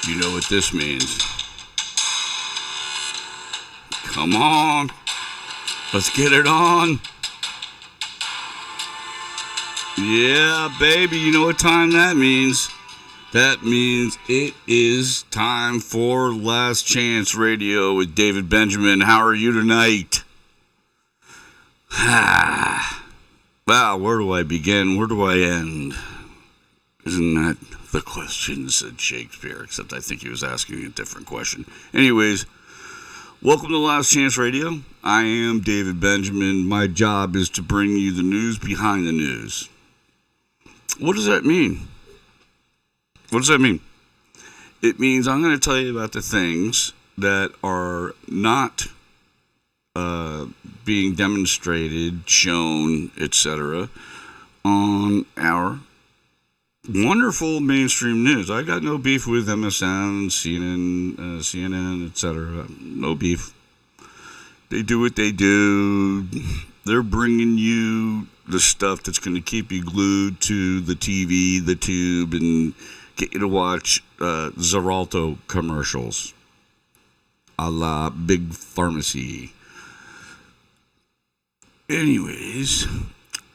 You know what this means. Come on. Let's get it on. Yeah, baby, you know what time that means. That means it is time for Last Chance Radio with David Benjamin. How are you tonight? Well, where do I begin? Where do I end? Isn't that the question, said Shakespeare, except I think he was asking a different question. Anyways, welcome to Last Chance Radio. I am David Benjamin. My job is to bring you the news behind the news. What does that mean? What does that mean? It means I'm going to tell you about the things that are not being demonstrated, shown, etc. on our wonderful mainstream news. I got no beef with MSN, CNN, etc. No beef. They do what they do. They're bringing you the stuff that's going to keep you glued to the TV, the tube, and get you to watch Xaralto commercials a la Big Pharmacy. Anyways,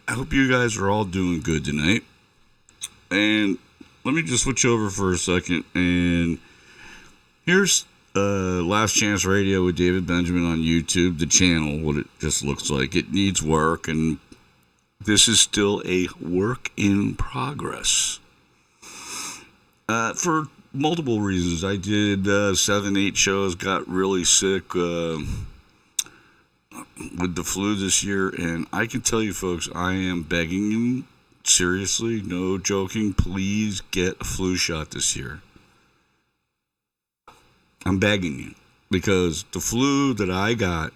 I hope you guys are all doing good tonight. And let me just switch over for a second. And here's Last Chance Radio with David Benjamin on YouTube, the channel, what it just looks like. It needs work, and this is still a work in progress. For multiple reasons. I did 7-8 shows, got really sick with the flu this year, and I can tell you folks, I am begging you, seriously, no joking, please get a flu shot this year. I'm begging you, because the flu that I got,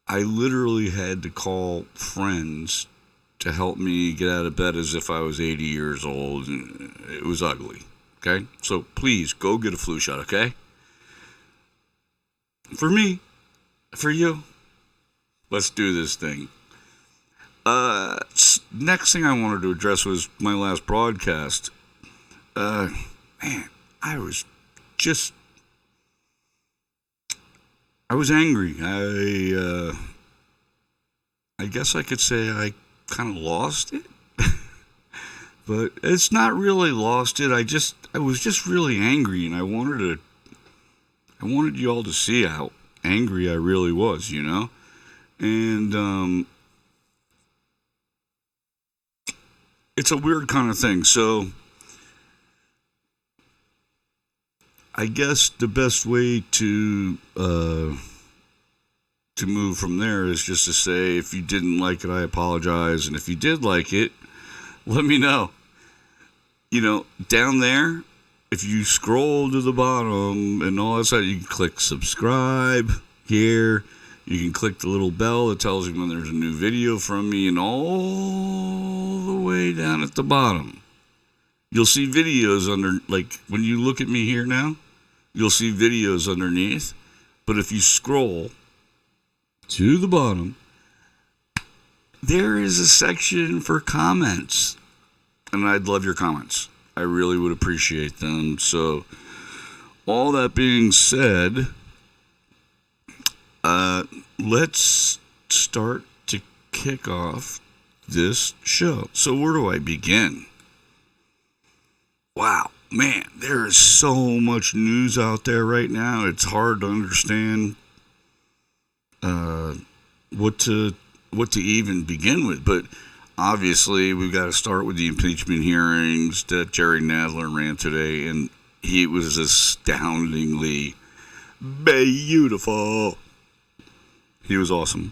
I literally had to call friends to help me get out of bed as if I was 80 years old, and it was ugly, okay? So please, go get a flu shot, okay? For me, for you, let's do this thing. Next thing I wanted to address was my last broadcast. Man, I was angry. I guess I could say I kind of lost it. But it's not really lost it. I was just really angry, and I wanted you all to see how angry I really was, you know? And it's a weird kind of thing. So I guess the best way to move from there is just to say, if you didn't like it, I apologize. And if you did like it, let me know. You know, down there, if you scroll to the bottom and all that stuff, you can click subscribe here. You can click the little bell that tells you when there's a new video from me, and all the way down at the bottom, you'll see videos under, like when you look at me here now, you'll see videos underneath. But if you scroll to the bottom, there is a section for comments, and I'd love your comments. I really would appreciate them. So, all that being said, let's start to kick off this show. So where do I begin? Wow, man, there is so much news out there right now. It's hard to understand what to even begin with. But obviously, we've got to start with the impeachment hearings that Jerry Nadler ran today, and he was astoundingly beautiful. He was awesome.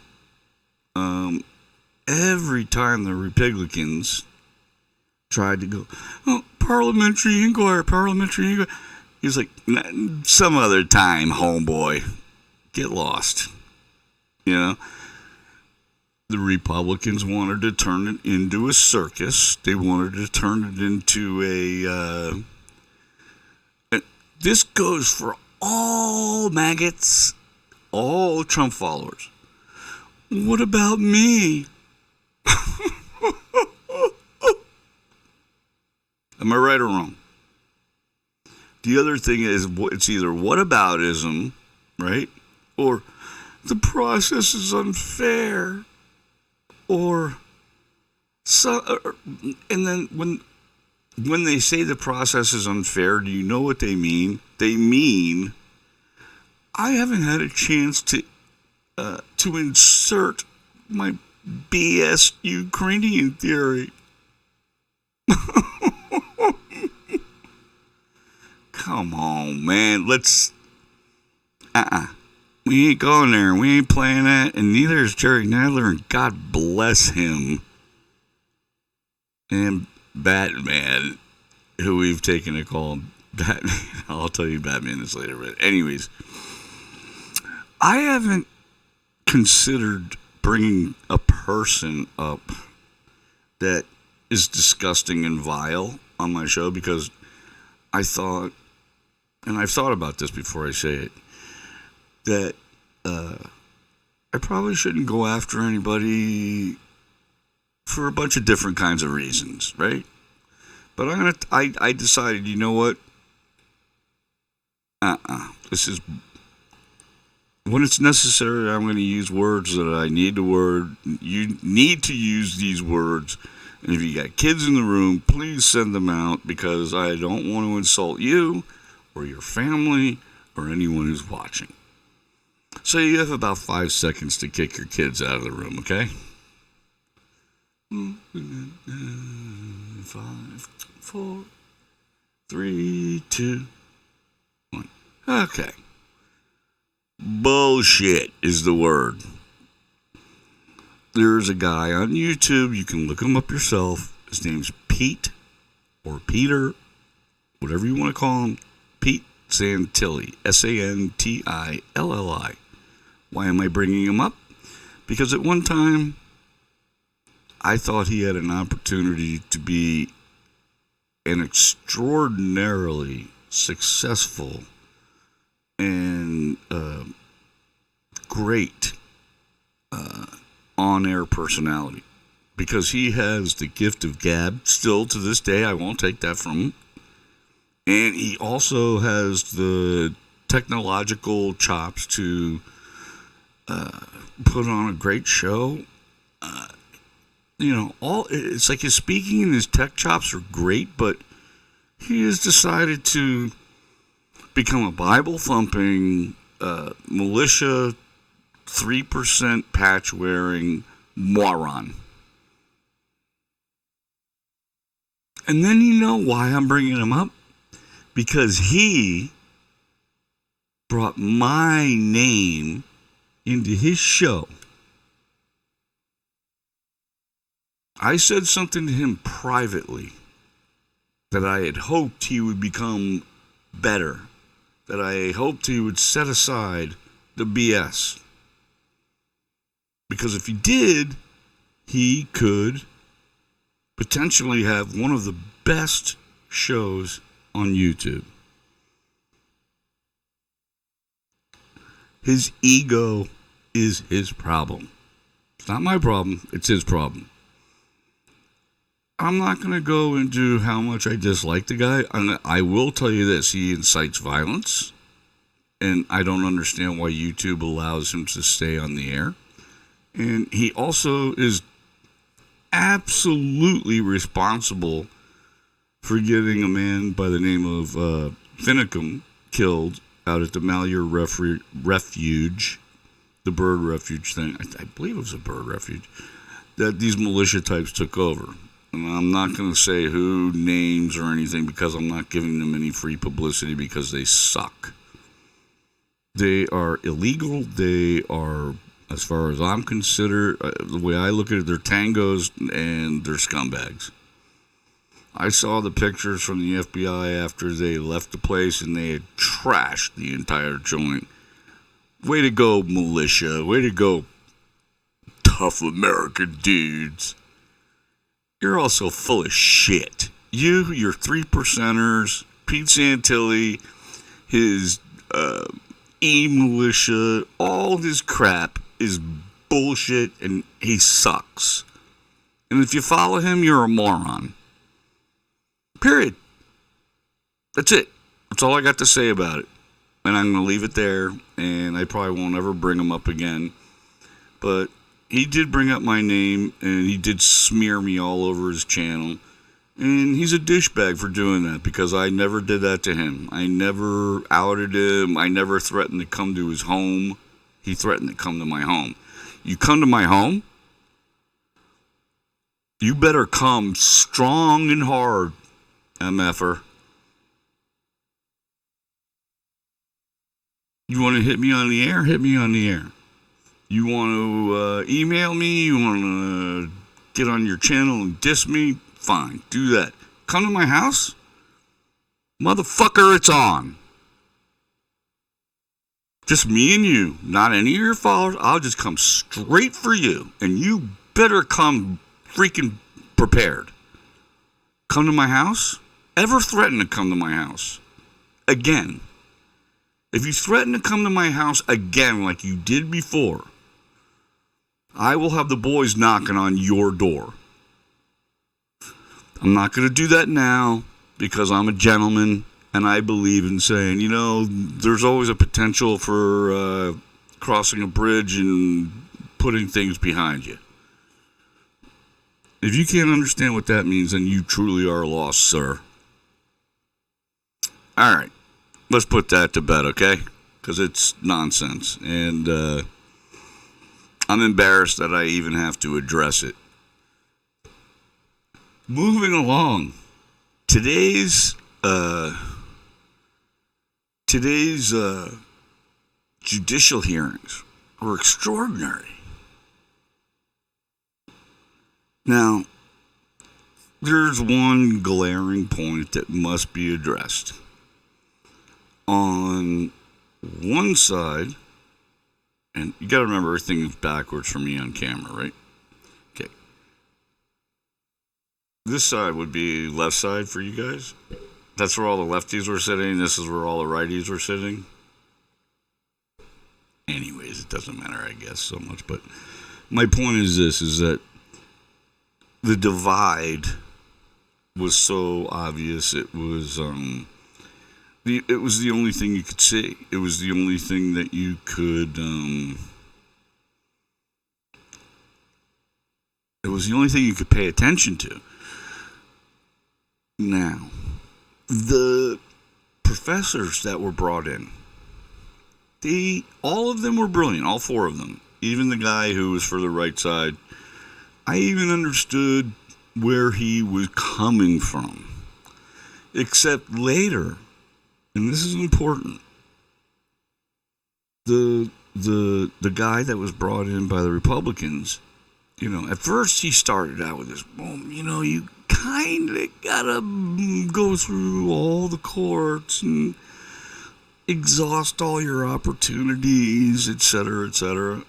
Every time the Republicans tried to go, parliamentary inquiry, he's like, some other time, homeboy. Get lost. You know? The Republicans wanted to turn it into a circus. They wanted to turn it into this goes for all maggots, all Trump followers. What about me? Am I right or wrong? The other thing is it's either whataboutism, right? Or the process is unfair. Or and then when they say the process is unfair, do you know what they mean? They mean I haven't had a chance to insert my BS Ukrainian theory. Come on, man. Let's. We ain't going there. We ain't playing that. And neither is Jerry Nadler. And God bless him. And Batman, who we've taken to call Batman. I'll tell you Batman this later. But anyways, I haven't considered bringing a person up that is disgusting and vile on my show because I thought, and I've thought about this before I say it, that I probably shouldn't go after anybody for a bunch of different kinds of reasons, right? But I decided, you know what? This is, when it's necessary, I'm going to use words that I need you need to use these words. And if you got kids in the room, please send them out because I don't want to insult you or your family or anyone who's watching. So you have about 5 seconds to kick your kids out of the room, okay? 5, 4, 3, 2, 1. Okay. Bullshit is the word. There's a guy on YouTube. You can look him up yourself. His name's Pete or Peter, whatever you want to call him. Pete Santilli. Santilli. Why am I bringing him up? Because at one time, I thought he had an opportunity to be an extraordinarily successful and great on-air personality. Because he has the gift of gab. Still to this day, I won't take that from him. And he also has the technological chops to put on a great show. It's like his speaking and his tech chops are great, but he has decided to become a Bible-thumping, militia, 3% patch-wearing moron. And then you know why I'm bringing him up? Because he brought my name into his show. I said something to him privately that I had hoped he would become better, that I hoped he would set aside the BS. Because if he did, he could potentially have one of the best shows on YouTube. His ego is his problem. It's not my problem, it's his problem. I'm not going to go into how much I dislike the guy. I will tell you this. He incites violence. And I don't understand why YouTube allows him to stay on the air. And he also is absolutely responsible for getting a man by the name of Finicum killed out at the Malheur Refuge, the bird refuge thing. I believe it was a bird refuge that these militia types took over. And I'm not going to say who, names, or anything because I'm not giving them any free publicity because they suck. They are illegal. They are, as far as I'm considered, the way I look at it, they're tangos and they're scumbags. I saw the pictures from the FBI after they left the place and they had trashed the entire joint. Way to go, militia. Way to go, tough American dudes. You're also full of shit. Your 3%ers, Pete Santilli, his e-militia, all his crap is bullshit and he sucks. And if you follow him, you're a moron. Period. That's it. That's all I got to say about it. And I'm going to leave it there, and I probably won't ever bring him up again. But he did bring up my name, and he did smear me all over his channel. And he's a douchebag for doing that, because I never did that to him. I never outed him. I never threatened to come to his home. He threatened to come to my home. You come to my home, you better come strong and hard, MFer. You want to hit me on the air? Hit me on the air. You want to email me? You want to get on your channel and diss me? Fine, do that. Come to my house? Motherfucker, it's on. Just me and you, not any of your followers. I'll just come straight for you. And you better come freaking prepared. Come to my house? Ever threaten to come to my house? Again. If you threaten to come to my house again like you did before, I will have the boys knocking on your door. I'm not going to do that now because I'm a gentleman and I believe in saying, there's always a potential for crossing a bridge and putting things behind you. If you can't understand what that means, then you truly are lost, sir. All right. Let's put that to bed, okay? Because it's nonsense. And I'm embarrassed that I even have to address it. Moving along. Today's judicial hearings were extraordinary. Now, there's one glaring point that must be addressed. On one side, and you got to remember everything is backwards for me on camera, right? Okay. This side would be left side for you guys. That's where all the lefties were sitting. This is where all the righties were sitting. Anyways, it doesn't matter, I guess, so much. But my point is this, is that the divide was so obvious. It was it was the only thing you could see. It was the only thing that you could, it was the only thing you could pay attention to. Now, the professors that were brought in, all of them were brilliant, all four of them. Even the guy who was for the right side, I even understood where he was coming from. Except later, and this is important, the guy that was brought in by the Republicans, at first he started out with this, you kind of gotta go through all the courts and exhaust all your opportunities, etc., etc.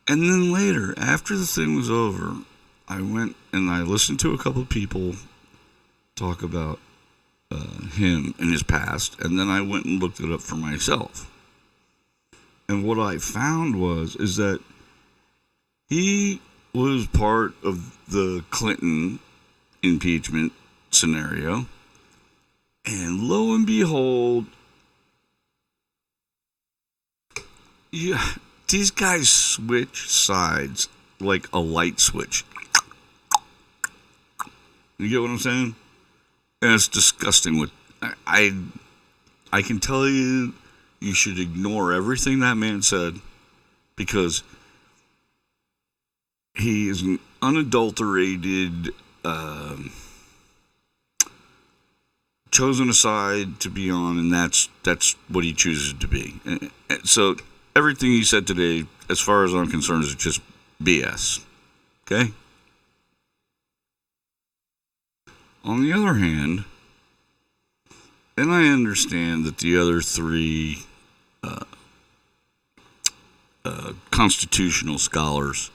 And then later, after the thing was over, I went and I listened to a couple of people talk about him and his past, and then I went and looked it up for myself. And what I found is that he was part of the Clinton impeachment scenario, and lo and behold, these guys switch sides like a light switch. You get what I'm saying? And it's disgusting. I can tell you, you should ignore everything that man said, because he is an unadulterated, chosen a side to be on, and that's what he chooses to be. And so everything he said today, as far as I'm concerned, is just BS. Okay? On the other hand, and I understand that the other three constitutional scholars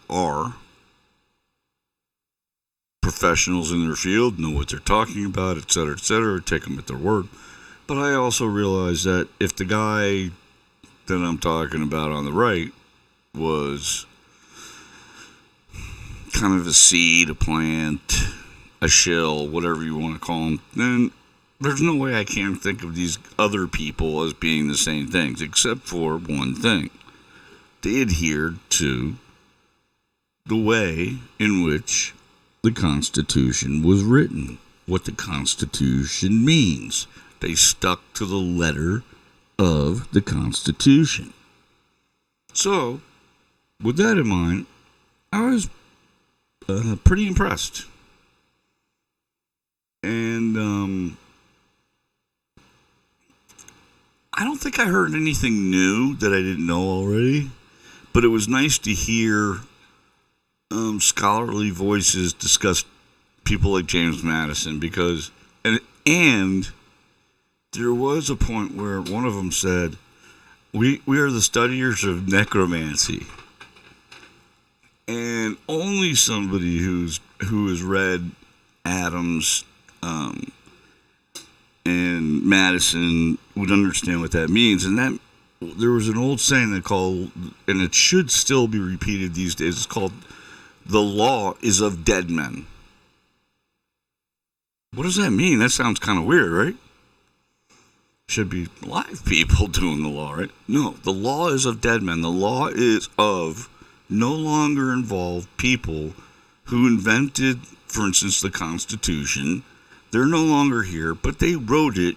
are professionals in their field, know what they're talking about, etc., take them at their word. But I also realize that if the guy that I'm talking about on the right was kind of a seed, a plant, a shill, whatever you want to call him, then There's no way I can think of these other people as being the same things, except for one thing. They adhered to the way in which the Constitution was written, what the Constitution means. They stuck to the letter of the Constitution. So, with that in mind, I was pretty impressed. And I don't think I heard anything new that I didn't know already, but it was nice to hear scholarly voices discuss people like James Madison, because and there was a point where one of them said, we are the studiers of necromancy. And only somebody who has read Adams and Madison would understand what that means. And that there was an old saying that called, and it should still be repeated these days, it's called, the law is of dead men. What does that mean? That sounds kind of weird, right? Should be live people doing the law, right? No, the law is of dead men. The law is of no longer involved people who invented, for instance, the Constitution. They're no longer here, but they wrote it,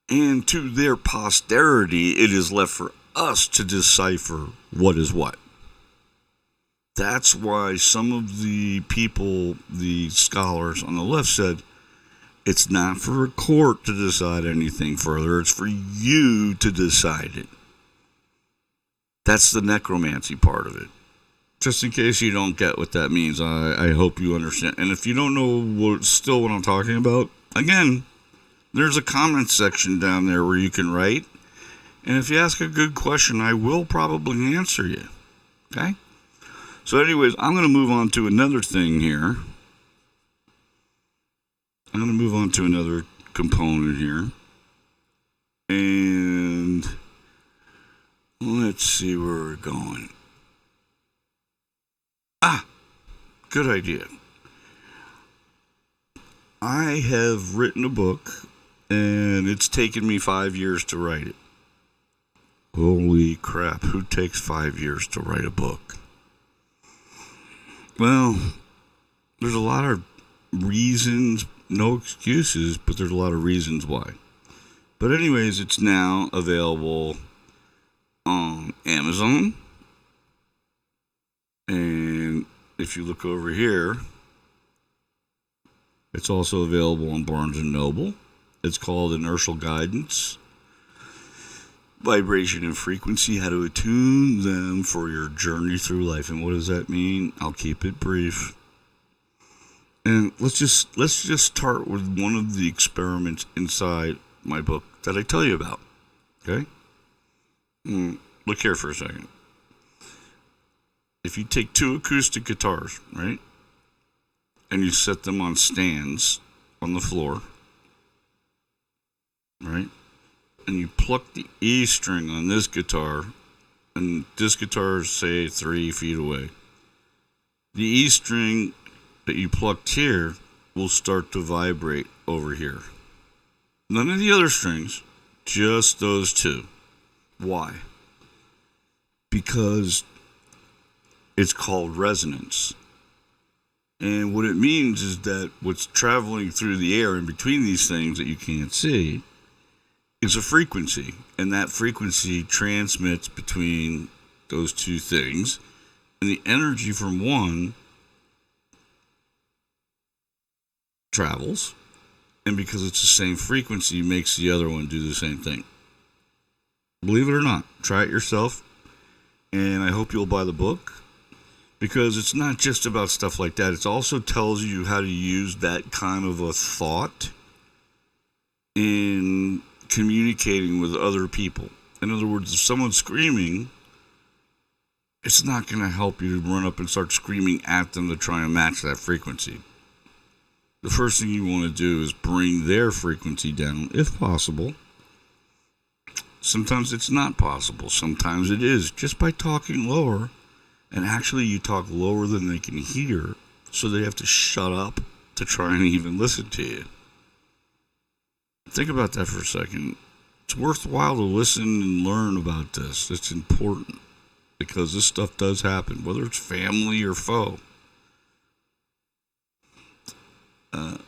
and to their posterity, it is left for us to decipher what is what. That's why some of the people, the scholars on the left, said it's not for a court to decide anything further. It's for you to decide it. That's the necromancy part of it. Just in case you don't get what that means, I hope you understand. And if you don't know what I'm talking about, again, there's a comment section down there where you can write. And if you ask a good question, I will probably answer you. Okay? So anyways, I'm going to move on to another thing here. I'm going to move on to another component here. And let's see where we're going. Good idea. I have written a book, and it's taken me 5 years to write it. Holy crap, who takes 5 years to write a book? Well, there's a lot of reasons, no excuses, but there's a lot of reasons why. But anyways, it's now available on Amazon. And if you look over here, it's also available on Barnes & Noble. It's called Inertial Guidance, Vibration and Frequency, How to Attune Them for Your Journey Through Life. And what does that mean? I'll keep it brief. And let's just start with one of the experiments inside my book that I tell you about. Okay? Look here for a second. If you take two acoustic guitars, right, and you set them on stands on the floor, right, and you pluck the E string on this guitar, and this guitar is, say, 3 feet away, the E string that you plucked here will start to vibrate over here. None of the other strings, just those two. Why? Because it's called resonance. And what it means is that what's traveling through the air in between these things that you can't see is a frequency. And that frequency transmits between those two things. And the energy from one travels. And because it's the same frequency, makes the other one do the same thing. Believe it or not, try it yourself. And I hope you'll buy the book. Because it's not just about stuff like that. It also tells you how to use that kind of a thought in communicating with other people. In other words, if someone's screaming, it's not going to help you to run up and start screaming at them to try and match that frequency. The first thing you want to do is bring their frequency down, if possible. Sometimes it's not possible. Sometimes it is. Just by talking lower. And actually, you talk lower than they can hear, so they have to shut up to try and even listen to you. Think about that for a second. It's worthwhile to listen and learn about this. It's important because this stuff does happen, whether it's family or foe.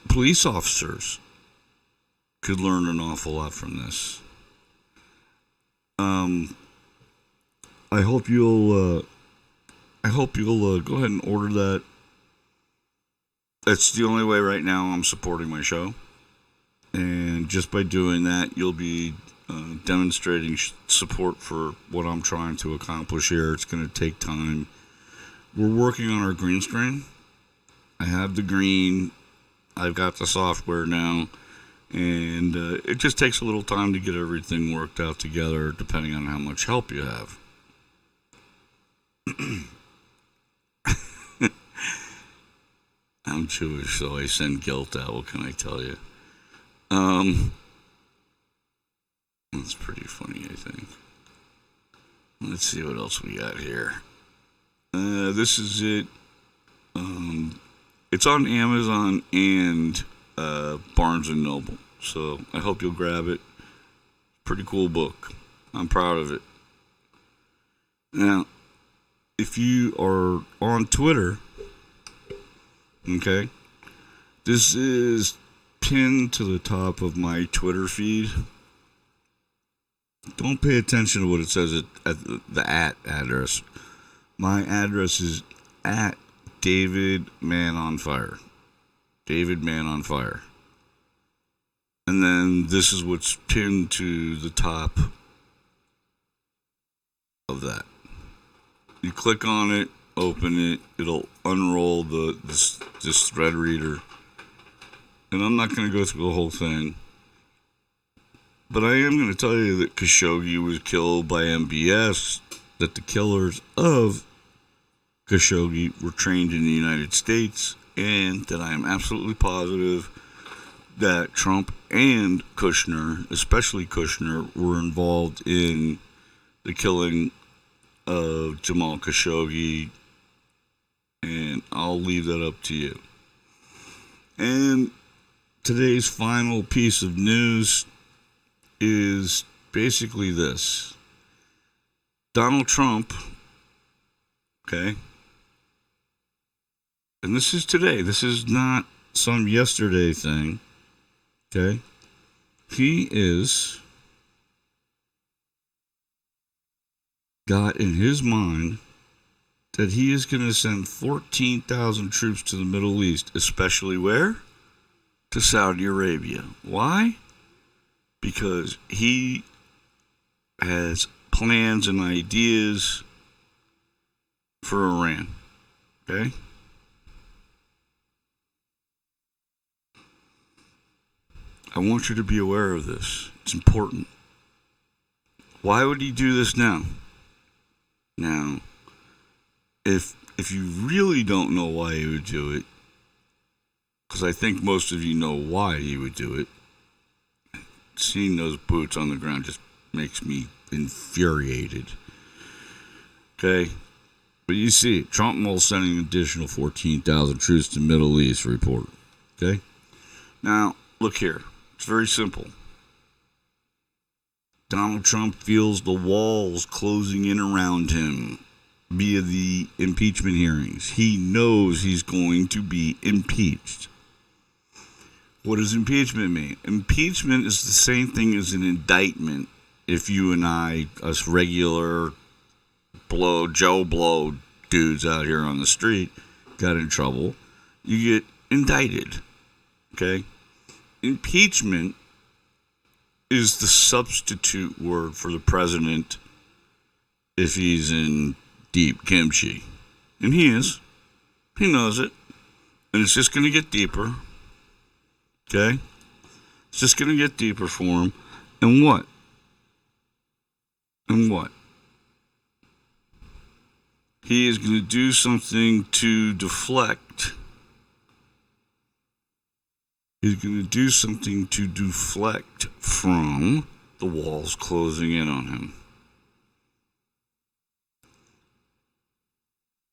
Police officers could learn an awful lot from this. I hope you'll go ahead and order that. That's the only way right now I'm supporting my show. And just by doing that, you'll be demonstrating support for what I'm trying to accomplish here. It's going to take time. We're working on our green screen. I have the green. I've got the software now. And it just takes a little time to get everything worked out together, depending on how much help you have. I'm Jewish, so I send guilt out. What can I tell you? That's pretty funny, I think. Let's see what else we got here. This is it. It's on Amazon and Barnes & Noble. So I hope you'll grab it. Pretty cool book. I'm proud of it. Now, if you are on Twitter, okay, this is pinned to the top of my Twitter feed. Don't pay attention to what it says at the address. My address is at David Man on Fire. David Man on Fire. And then this is what's pinned to the top of that. You click on it, open it, it'll unroll this thread reader. And I'm not going to go through the whole thing. But I am going to tell you that Khashoggi was killed by MBS, that the killers of Khashoggi were trained in the United States, and that I am absolutely positive that Trump and Kushner, especially Kushner, were involved in the killing of Jamal Khashoggi, and I'll leave that up to you. And today's final piece of news is basically this. Donald Trump, okay, and this is today, this is not some yesterday thing, okay, he is got in his mind that he is going to send 14,000 troops to the Middle East, especially where? To Saudi Arabia. Why? Because he has plans and ideas for Iran. Okay? I want you to be aware of this. It's important. Why would he do this now? Now, if you really don't know why he would do it, because I think most of you know why he would do it, seeing those boots on the ground just makes me infuriated. Okay? But you see, Trump will send an additional 14,000 troops to the Middle East report. Okay? Now, look here. It's very simple. Donald Trump feels the walls closing in around him via the impeachment hearings. He knows he's going to be impeached. What does impeachment mean? Impeachment is the same thing as an indictment. If you and I, us regular Joe Blow dudes out here on the street, got in trouble, you get indicted. Okay? Impeachment is the substitute word for the president if he's in deep kimchi. And he is. He knows it. And it's just going to get deeper. Okay? It's just going to get deeper for him. And what? And what? He is going to do something to deflect. He's going to do something to deflect from the walls closing in on him.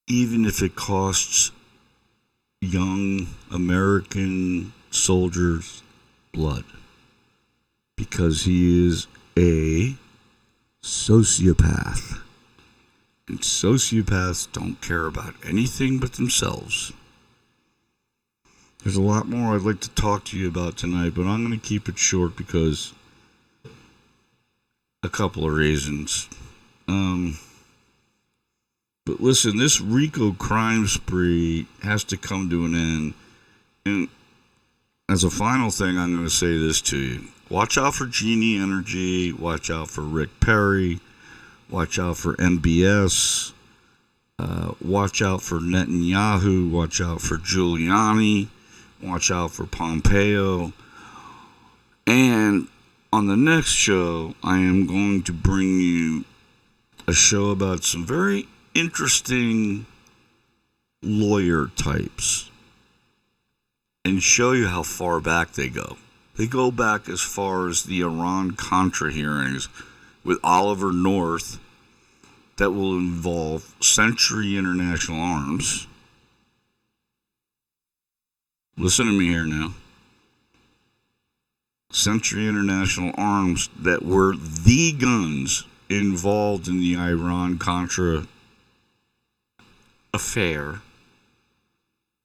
Even if it costs young American soldiers blood. because he is a sociopath. And sociopaths don't care about anything but themselves. There's a lot more I'd like to talk to you about tonight, but I'm going to keep it short because a couple of reasons. But listen, this RICO crime spree has to come to an end. And as a final thing, I'm going to say this to you. Watch out for Genie Energy. Watch out for Rick Perry. Watch out for MBS. Watch out for Netanyahu. Watch out for Giuliani. Watch out for Pompeo. And on the next show, I am going to bring you a show about some very interesting lawyer types and show you how far back they go. They go back as far as the Iran-Contra hearings with Oliver North that will involve Century International Arms. Listen to me here now. Century International Arms that were the guns involved in the Iran-Contra affair,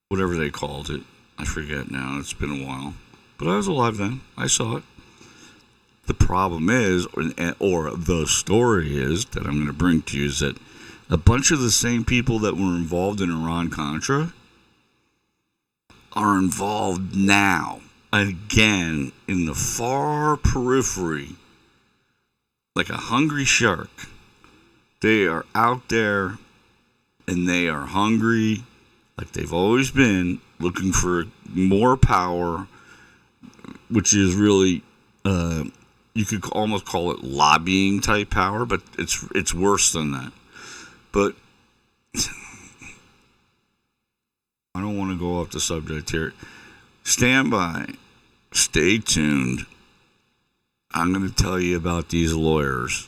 whatever they called it. I forget now. It's been a while. But I was alive then. I saw it. The problem is, or the story is, that I'm going to bring to you is that a bunch of the same people that were involved in Iran-Contra are involved now, again, in the far periphery, like a hungry shark. They are out there, and they are hungry, like they've always been, looking for more power, which is really, you could almost call it lobbying type power, but it's worse than that. But I don't want to go off the subject here. Stand by. Stay tuned. I'm going to tell you about these lawyers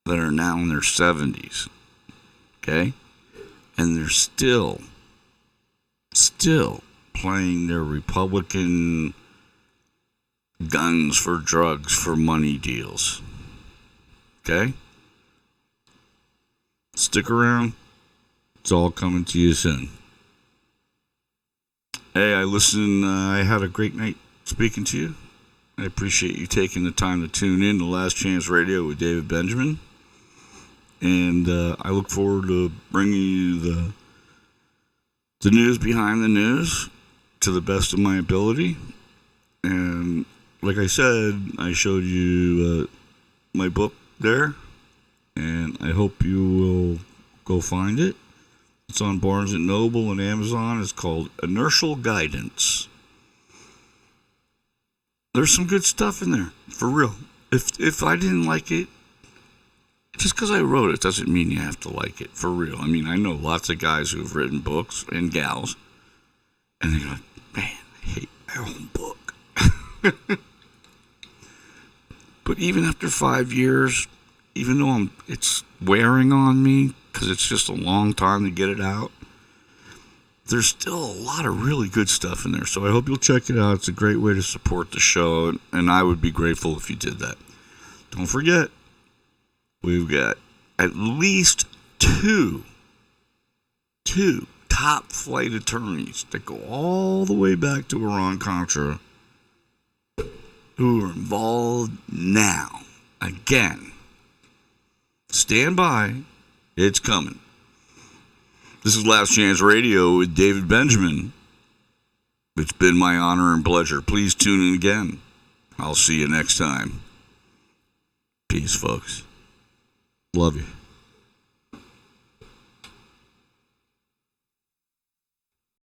that are now in their 70s. Okay? And they're still playing their Republican guns for drugs for money deals. Okay? Stick around. It's all coming to you soon. Hey, I had a great night speaking to you. I appreciate you taking the time to tune in to Last Chance Radio with David Benjamin. And I look forward to bringing you the news behind the news to the best of my ability. And like I said, I showed you my book there, and I hope you will go find it. It's on Barnes & Noble and Amazon. It's called Inertial Guidance. There's some good stuff in there, for real. If I didn't like it, just because I wrote it doesn't mean you have to like it, for real. I mean, I know lots of guys who have written books, and gals, and they go, man, I hate my own book. But even after 5 years, even though it's wearing on me, because it's just a long time to get it out, there's still a lot of really good stuff in there. So I hope you'll check it out. It's a great way to support the show, and I would be grateful if you did that. Don't forget, we've got at least two top flight attorneys that go all the way back to Iran-Contra who are involved now. Again, stand by. It's coming. This is Last Chance Radio with David Benjamin. It's been my honor and pleasure. Please tune in again. I'll see you next time. Peace, folks. Love you.